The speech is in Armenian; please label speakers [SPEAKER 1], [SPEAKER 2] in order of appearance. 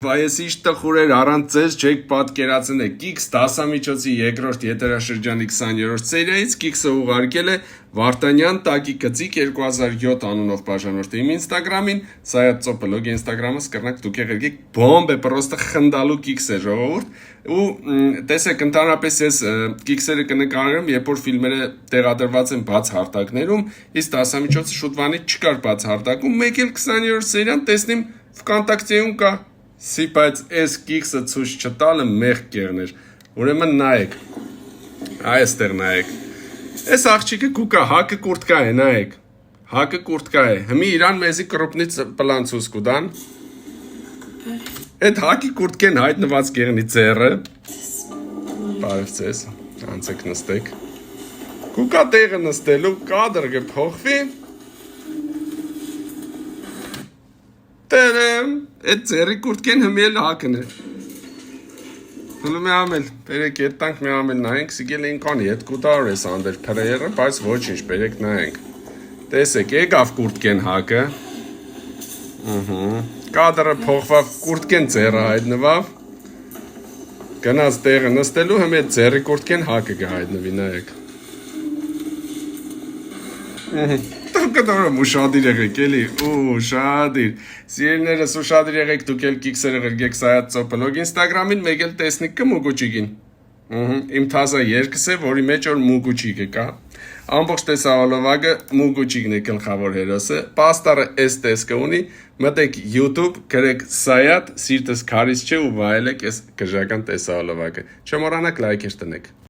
[SPEAKER 1] Բայց ինչ տխուրեր առանց ձեզ չեք պատկերացնել Կիքս դասամիջոցի երկրորդ եթերաշրջանի 20-րդ սերիայից Կիքսը ուղարկել է Վարդանյան Տակի Կծիկ 2007 անունով բաժանորդի իմ ինստագրամին, սա է ծոպլոգ ինստագրամը սկրնակ դուք եղեք բոմբ է պրոստը խնդալու Կիքս է ժողովուրդ ու տեսեք ընդհանրապես ես Կիքսերը կնկարեմ երբ որ ֆիլմերը տեղադրված են բաց հարթակներում իսկ դասամիջոցը շուտվանից չկար բաց հարթակում մեկ էլ 20-րդ սերիան տեսնիմ վկանտակտեում կա Բայց այս Կիքսը ցույց չտալը մեղք կերներ, ուրեմն նայեք, այստեղ նայեք, այս աղջիկը կուկա, հակը կուրտկա է, նայեք, հակը կուրտկա է, հմի իրան մեզի կրոպնից պլանցուս կուդան, այդ հակի կուրտկեն հայտնված կերնի ձերը, բարև ձեզ, անցեք նստեք, կուկա տեղը նստելու, կադր գպողվի, Տերեմ, այդ ձերի կուրտկեն հմիել հակն է Հլու մի ամել, բերեք ետ տանք մի ամել նայենք, սիգել էին կանի, ետ կուտար ես անդեր պրեյերը, բայց ոչ ինչ, բերեք նայենք Տեսեք, եկավ կուրտկեն հակը Կադրը փոխվավ, կուրտկեն ձերը հայտնվավ Գնաց տեղը նստելու, հմ այդ ձերի կուրտկեն հակը գհայտնվի, նայեք Կտորում ուշադիր եղեք էլի, ուշադիր Սիրելիներս ուշադիր եղեք դուք էլ Կիքսերը ղրգեք սայատ ծոպլոգ ինստագրամին մեկ էլ տեսնիք կը մուգուճիգին Իմ թազա երկս է, որի մեջ որ մուգուճիգը կա Ամբողջ տեսահոլովակը մուգուճիգն է գլխավոր հերոսը Պաստարը էս տեսկը ունի Մտեք YouTube, գրեք սայատ, սիրտս քարից չէ ու վայելեք այս գժական տեսահոլովակը Չմոռանաք լայքեր տնեք